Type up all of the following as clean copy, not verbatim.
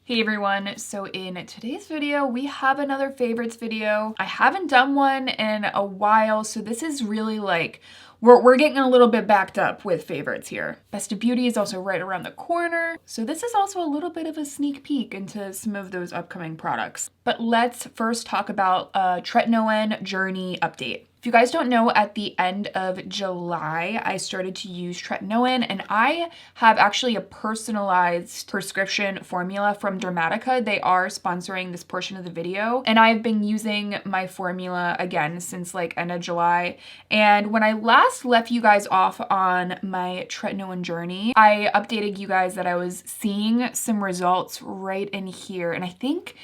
Hey everyone, so in today's video, we have another favorites video. I haven't done one in a while, so this is really like, we're getting a little bit backed up with favorites here. Best of Beauty is also right around the corner, so this is also a little bit of a sneak peek into some of those upcoming products. But let's first talk about a Tretinoin Journey update. If you guys don't know, at the end of July, I started to use Tretinoin, and I have actually a personalized prescription formula from Dramatica. They are sponsoring this portion of the video, and I've been using my formula again since like end of July. And when I last left you guys off on my Tretinoin journey, I updated you guys that I was seeing some results right in here, and I think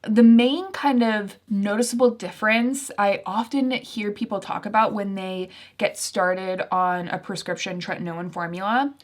the main kind of noticeable difference I often hear people talk about when they get started on a prescription Tretinoin formula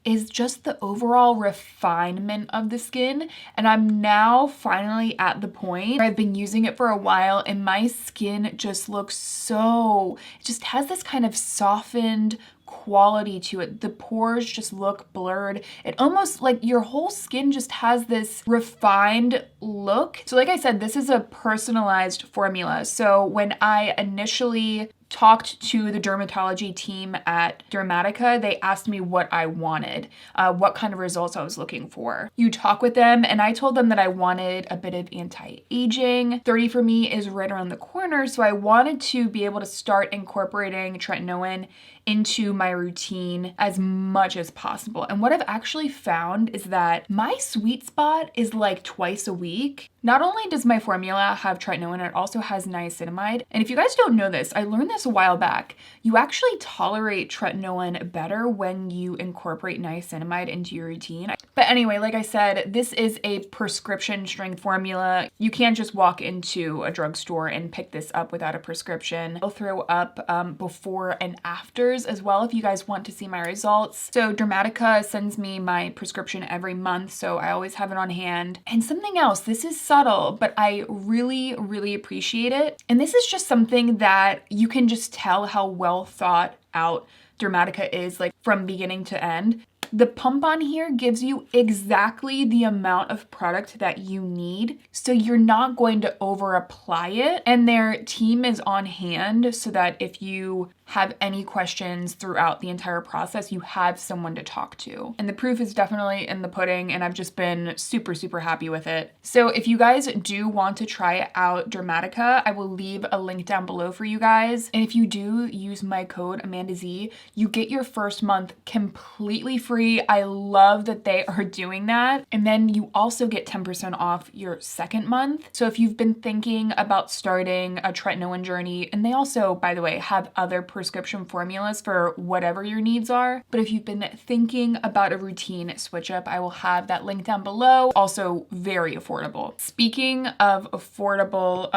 is just the overall refinement of the skin. And I'm now finally at the point where I've been using it for a while and my skin just looks it just has this kind of softened quality to it. The pores just look blurred. It almost like your whole skin just has this refined look. So like I said, this is a personalized formula. So when I initially talked to the dermatology team at Dramatica, they asked me what I wanted, what kind of results I was looking for. You talk with them and I told them that I wanted a bit of anti-aging. 30 for me is right around the corner, so I wanted to be able to start incorporating Tretinoin into my routine as much as possible. And what I've actually found is that my sweet spot is like twice a week. Not only does my formula have Tretinoin, it also has niacinamide. And if you guys don't know this, I learned this a while back. You actually tolerate Tretinoin better when you incorporate niacinamide into your routine. But anyway, like I said, this is a prescription strength formula. You can't just walk into a drugstore and pick this up without a prescription. I'll throw up before and afters as well if you guys want to see my results. So Dramatica sends me my prescription every month, so I always have it on hand. And something else, this is subtle, but I really, really appreciate it. And this is just something that you can just tell how well thought out Dramatica is, like from beginning to end. The pump on here gives you exactly the amount of product that you need, so you're not going to over apply it. And their team is on hand so that if you have any questions throughout the entire process, you have someone to talk to. And the proof is definitely in the pudding, and I've just been super, super happy with it. So if you guys do want to try out Dramatica, I will leave a link down below for you guys. And if you do use my code AmandaZ, you get your first month completely free. I love that they are doing that. And then you also get 10% off your second month. So if you've been thinking about starting a Tretinoin journey, and they also, by the way, have other prescription formulas for whatever your needs are. But if you've been thinking about a routine switch up, I will have that link down below. Also very affordable. Speaking of affordable,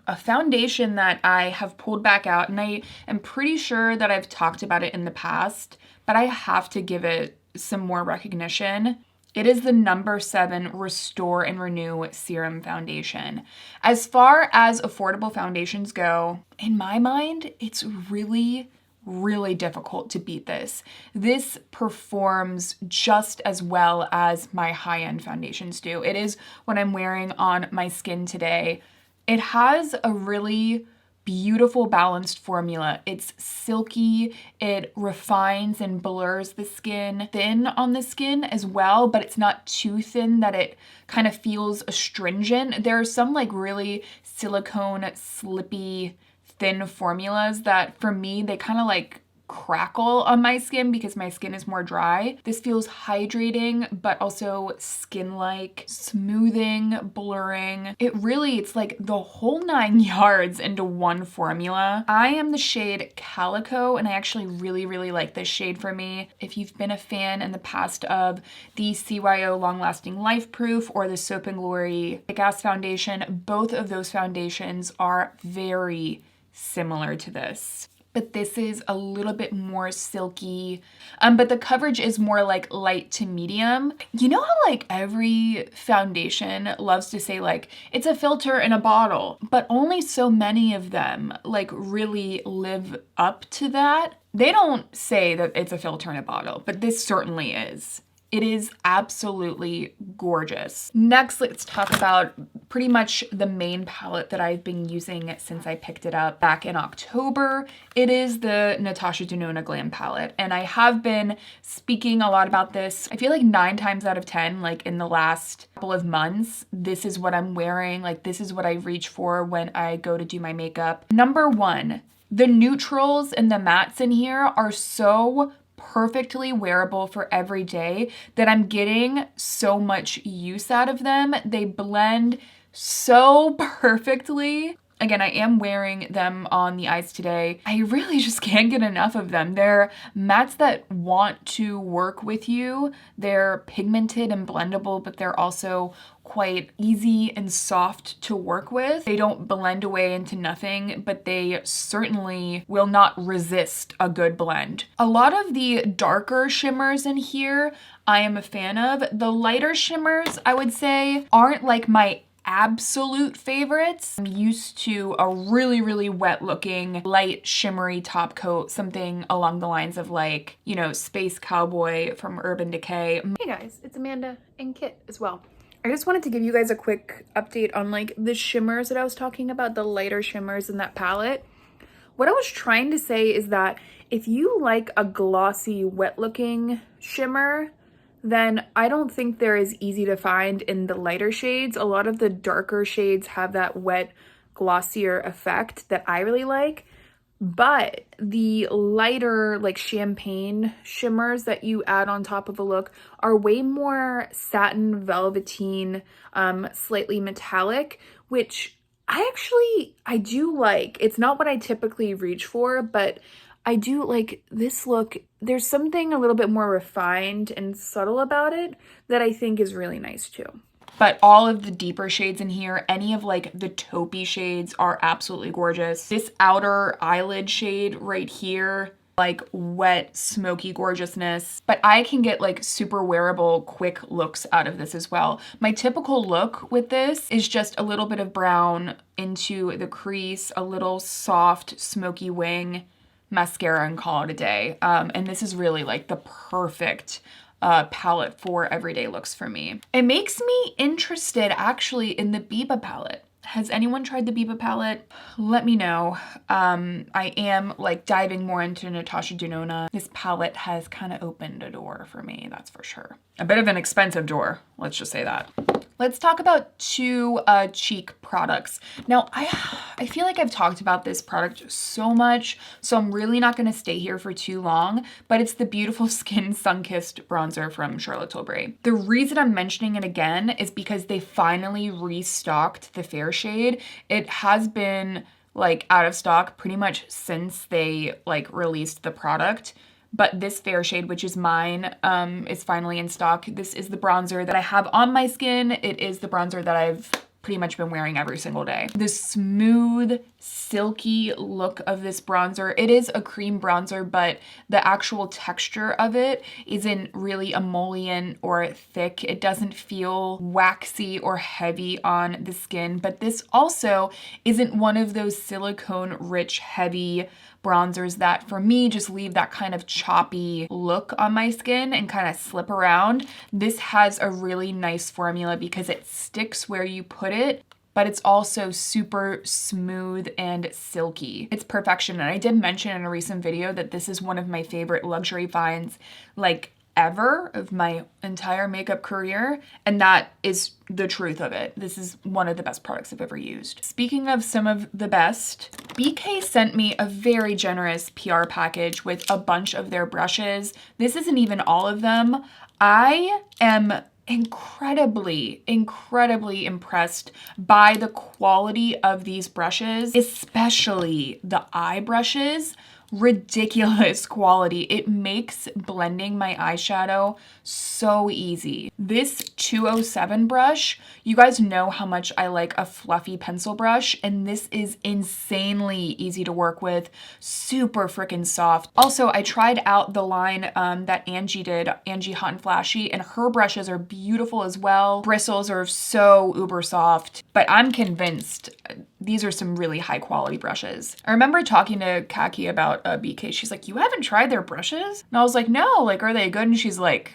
a foundation that I have pulled back out, and I am pretty sure that I've talked about it in the past, but I have to give it some more recognition. It is the No. 7 Restore and Renew Serum Foundation. As far as affordable foundations go, in my mind, it's really, really difficult to beat this. This performs just as well as my high-end foundations do. It is what I'm wearing on my skin today. It has a really beautiful balanced formula. It's silky, it refines and blurs the skin, thin on the skin as well, but it's not too thin that it kind of feels astringent. There are some like really silicone, slippy, thin formulas that for me, they kind of like crackle on my skin because my skin is more dry. This feels hydrating, but also skin-like, smoothing, blurring. It's like the whole 9 yards into one formula. I am the shade Calico, and I actually really, really like this shade for me. If you've been a fan in the past of the CYO Long Lasting Life Proof or the Soap & Glory Thick Ass Foundation, both of those foundations are very similar to this. But this is a little bit more silky, but the coverage is more like light to medium. You know how like every foundation loves to say like, it's a filter in a bottle, but only so many of them like really live up to that. They don't say that it's a filter in a bottle, but this certainly is. It is absolutely gorgeous. Next, let's talk about pretty much the main palette that I've been using since I picked it up back in October. It is the Natasha Denona Glam palette, and I have been speaking a lot about this. I feel like 9 times out of 10, like in the last couple of months, this is what I'm wearing. Like, this is what I reach for when I go to do my makeup. Number 1, the neutrals and the mattes in here are so perfectly wearable for every day that I'm getting so much use out of them. They blend so perfectly. Again, I am wearing them on the eyes today. I really just can't get enough of them. They're mattes that want to work with you. They're pigmented and blendable, but they're also quite easy and soft to work with. They don't blend away into nothing, but they certainly will not resist a good blend. A lot of the darker shimmers in here, I am a fan of. The lighter shimmers, I would say, aren't like my absolute favorites. I'm used to a really, really wet looking, light, shimmery top coat, something along the lines of like, you know, Space Cowboy from Urban Decay. Hey guys, it's Amanda and Kit as well. I just wanted to give you guys a quick update on like the shimmers that I was talking about, the lighter shimmers in that palette. What I was trying to say is that if you like a glossy, wet looking shimmer, then I don't think they're as easy to find in the lighter shades. A lot of the darker shades have that wet, glossier effect that I really like. But the lighter, like champagne shimmers that you add on top of a look are way more satin, velveteen, slightly metallic, which I do like. It's not what I typically reach for, but I do like this look. There's something a little bit more refined and subtle about it that I think is really nice too. But all of the deeper shades in here, any of like the taupey shades are absolutely gorgeous. This outer eyelid shade right here, like wet, smoky gorgeousness. But I can get like super wearable, quick looks out of this as well. My typical look with this is just a little bit of brown into the crease, a little soft, smoky wing, mascara, and call it a day. And this is really like the perfect palette for everyday looks for me. It makes me interested actually in the Biba palette. Has anyone tried the Biba palette? Let me know. I am like diving more into Natasha Denona. This palette has kind of opened a door for me, that's for sure. A bit of an expensive door, let's just say that. Let's talk about 2 cheek products. Now, I feel like I've talked about this product so much, so I'm really not gonna stay here for too long, but it's the Beautiful Skin Sunkissed Bronzer from Charlotte Tilbury. The reason I'm mentioning it again is because they finally restocked the fair shade. It has been like out of stock pretty much since they like released the product. But this fair shade, which is mine, is finally in stock. This is the bronzer that I have on my skin. It is the bronzer that I've pretty much been wearing every single day. The smooth, silky look of this bronzer. It is a cream bronzer, but the actual texture of it isn't really emollient or thick. It doesn't feel waxy or heavy on the skin, but this also isn't one of those silicone-rich, heavy bronzers that for me just leave that kind of choppy look on my skin and kind of slip around. This has a really nice formula because it sticks where you put it, but it's also super smooth and silky. It's perfection. And I did mention in a recent video that this is one of my favorite luxury finds like ever of my entire makeup career, and that is the truth of it. This is one of the best products I've ever used. Speaking of some of the best, BK sent me a very generous PR package with a bunch of their brushes. This isn't even all of them. I am incredibly impressed by the quality of these brushes, especially the eye brushes. Ridiculous quality. It makes blending my eyeshadow so easy. This 207 brush, you guys know how much I like a fluffy pencil brush, and this is insanely easy to work with, super freaking soft. Also, I tried out the line that Angie did, Angie Hot and Flashy, and her brushes are beautiful as well. Bristles are so uber soft, but I'm convinced these are some really high quality brushes. I remember talking to Kaki about BK. She's like, you haven't tried their brushes? And I was like, no, like, are they good? And she's like,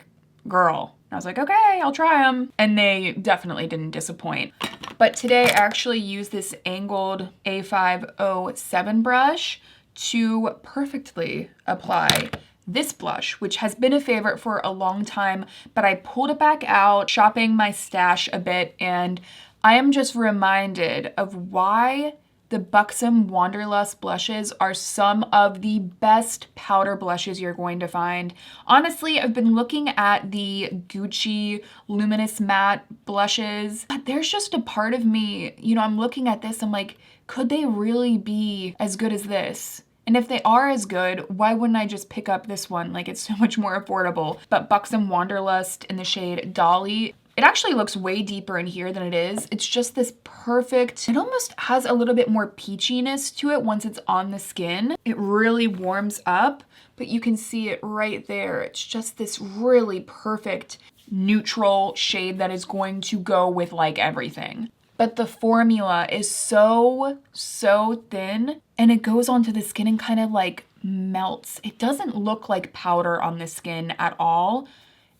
girl. I was like, okay, I'll try them. And they definitely didn't disappoint. But today I actually used this angled A507 brush to perfectly apply this blush, which has been a favorite for a long time, but I pulled it back out, shopping my stash a bit, and I am just reminded of why the Buxom Wanderlust blushes are some of the best powder blushes you're going to find. Honestly, I've been looking at the Gucci Luminous Matte blushes, but there's just a part of me, you know, I'm looking at this, I'm like, could they really be as good as this? And if they are as good, why wouldn't I just pick up this one? Like, it's so much more affordable. But Buxom Wanderlust in the shade Dolly, it actually looks way deeper in here than it is. It's just this perfect, it almost has a little bit more peachiness to it once it's on the skin. It really warms up, but you can see it right there. It's just this really perfect neutral shade that is going to go with like everything. But the formula is so thin, and it goes onto the skin and kind of like melts. It doesn't look like powder on the skin at all.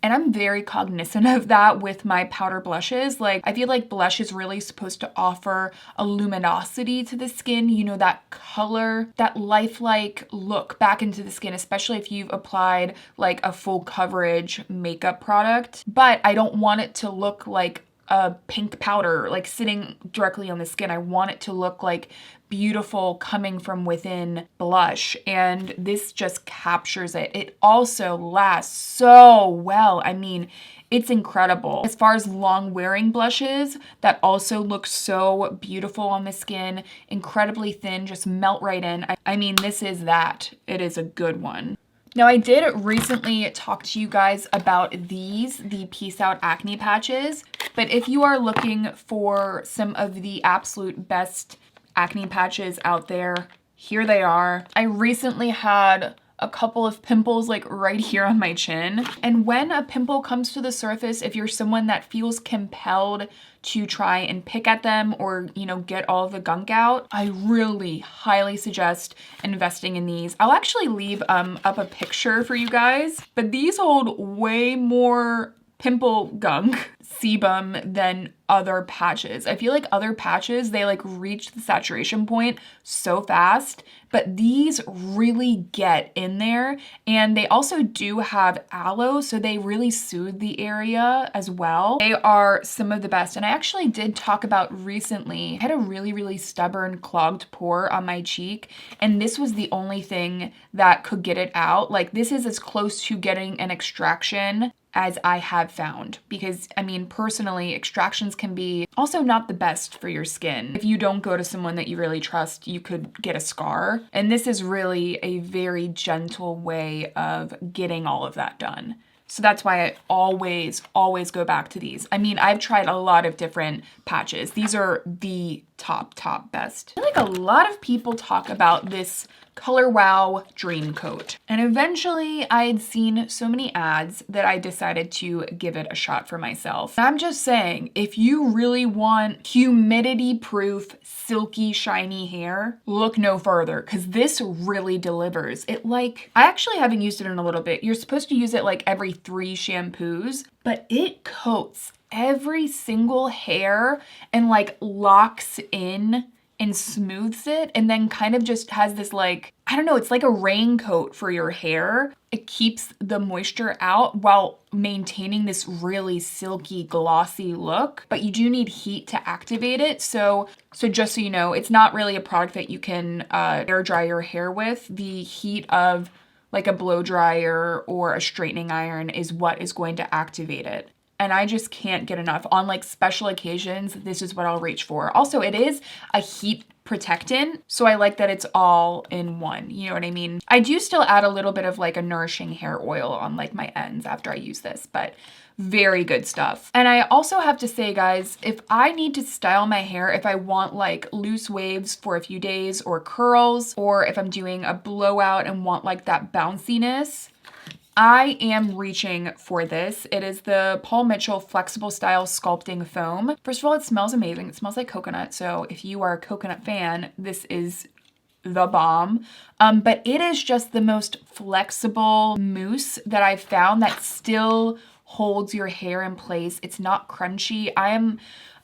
And I'm very cognizant of that with my powder blushes. Like, I feel like blush is really supposed to offer a luminosity to the skin, you know, that color, that lifelike look back into the skin, especially if you've applied like a full coverage makeup product. But I don't want it to look like a pink powder like sitting directly on the skin. I want it to look like beautiful coming from within blush, and this just captures it. It also lasts so well. I mean, it's incredible. As far as long wearing blushes that also look so beautiful on the skin, incredibly thin, just melt right in. I mean, this is that. It is a good one. Now, I did recently talk to you guys about the Peace Out Acne patches, but if you are looking for some of the absolute best acne patches out there, here they are. I recently had a couple of pimples like right here on my chin. And when a pimple comes to the surface, if you're someone that feels compelled to try and pick at them or, you know, get all of the gunk out, I really highly suggest investing in these. I'll actually leave up a picture for you guys, but these hold way more pimple gunk sebum than other patches. I feel like other patches, they like reach the saturation point so fast, but these really get in there, and they also do have aloe, so they really soothe the area as well. They are some of the best, and I actually did talk about recently, I had a really stubborn clogged pore on my cheek, and this was the only thing that could get it out. Like, this is as close to getting an extraction as I have found, because I mean, personally, extractions can be also not the best for your skin. If you don't go to someone that you really trust, you could get a scar. And this is really a very gentle way of getting all of that done. So that's why I always go back to these. I mean, I've tried a lot of different patches. These are the top best. I feel like a lot of people talk about this ColorWow Dream Coat. And eventually I had seen so many ads that I decided to give it a shot for myself. And I'm just saying, if you really want humidity-proof, silky, shiny hair, look no further, because this really delivers. I actually haven't used it in a little bit. You're supposed to use it like every 3 shampoos, but it coats every single hair and like locks in and smooths it, and then kind of just has this like, I don't know, it's like a raincoat for your hair. It keeps the moisture out while maintaining this really silky, glossy look, but you do need heat to activate it. So just so you know, it's not really a product that you can air dry your hair with. The heat of like a blow dryer or a straightening iron is what is going to activate it. And I just can't get enough. On like special occasions, this is what I'll reach for. Also, it is a heat protectant, so I like that it's all in one, you know what I mean? I do still add a little bit of like a nourishing hair oil on like my ends after I use this, but very good stuff. And I also have to say, guys, if I need to style my hair, if I want like loose waves for a few days or curls, or if I'm doing a blowout and want like that bounciness, I am reaching for this. It is the Paul Mitchell Flexible Style Sculpting Foam. First of all, it smells amazing. It smells like coconut. So if you are a coconut fan, this is the bomb. But it is just the most flexible mousse that I've found that still holds your hair in place. It's not crunchy. I am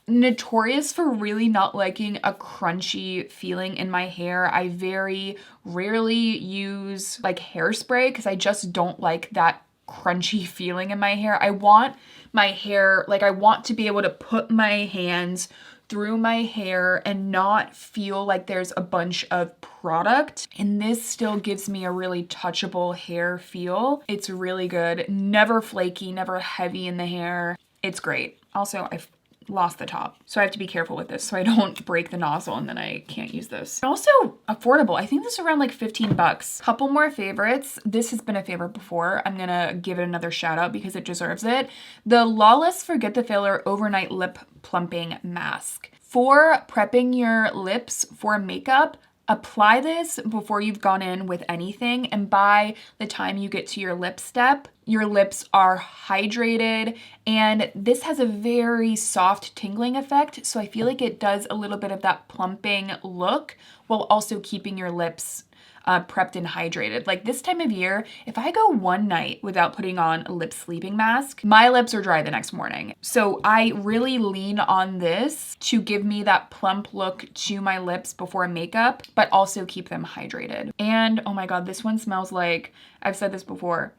notorious for really not liking a crunchy feeling in my hair. I very rarely use like hairspray because I just don't like that crunchy feeling in my hair. I want my hair, like I want to be able to put my hands through my hair and not feel like there's a bunch of product. And this still gives me a really touchable hair feel. It's really good. Never flaky, never heavy in the hair. It's great. Also, I've lost the top, so I have to be careful with this so I don't break the nozzle and then I can't use this. Also affordable. I think this is around like 15 bucks. Couple more favorites. This has been a favorite before. I'm gonna give it another shout out because it deserves it. The Lawless Forget the Filler Overnight Lip Plumping Mask. For prepping your lips for makeup, apply this before you've gone in with anything, and by the time you get to your lip step, your lips are hydrated, and this has a very soft tingling effect, so I feel like it does a little bit of that plumping look while also keeping your lips prepped and hydrated. Like this time of year, if I go one night without putting on a lip sleeping mask, my lips are dry the next morning. So I really lean on this to give me that plump look to my lips before makeup, but also keep them hydrated. And oh my God, this one smells like, I've said this before,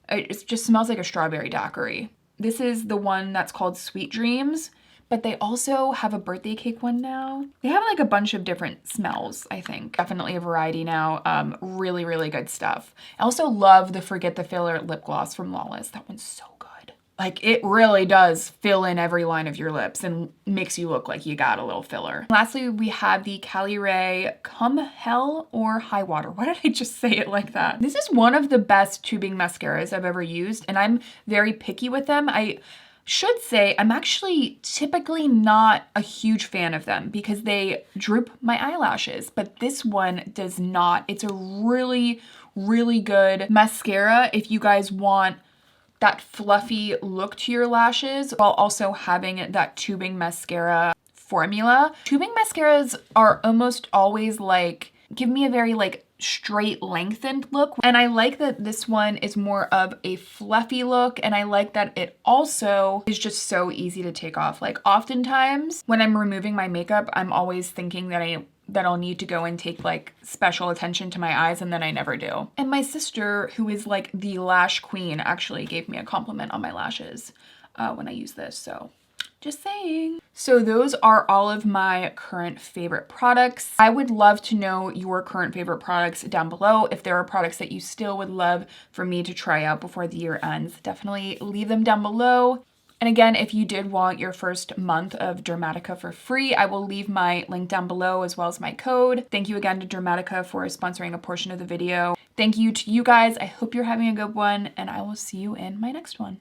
it just smells like a strawberry daiquiri. This is the one that's called Sweet Dreams, but they also have a birthday cake one now. They have like a bunch of different smells, I think. Definitely a variety now. Really, really good stuff. I also love the Forget the Filler lip gloss from Lawless. That one's so good. Like it really does fill in every line of your lips and makes you look like you got a little filler. Lastly, we have the Cali Ray Come Hell or Highwater. Why did I just say it like that? This is one of the best tubing mascaras I've ever used, and I'm very picky with them. I should say I'm actually typically not a huge fan of them because they droop my eyelashes, but this one does not. It's a really, really good mascara if you guys want that fluffy look to your lashes while also having that tubing mascara formula. Tubing mascaras are almost always like, give me a very like straight lengthened look, and I like that this one is more of a fluffy look, and I like that it also is just so easy to take off. Like oftentimes when I'm removing my makeup, I'm always thinking that I'll need to go and take like special attention to my eyes, and then I never do. And my sister, who is like the lash queen, actually gave me a compliment on my lashes when I use this, so just saying. So those are all of my current favorite products. I would love to know your current favorite products down below. If there are products that you still would love for me to try out before the year ends, definitely leave them down below. And again, if you did want your first month of Dramatica for free, I will leave my link down below as well as my code. Thank you again to Dramatica for sponsoring a portion of the video. Thank you to you guys. I hope you're having a good one, and I will see you in my next one.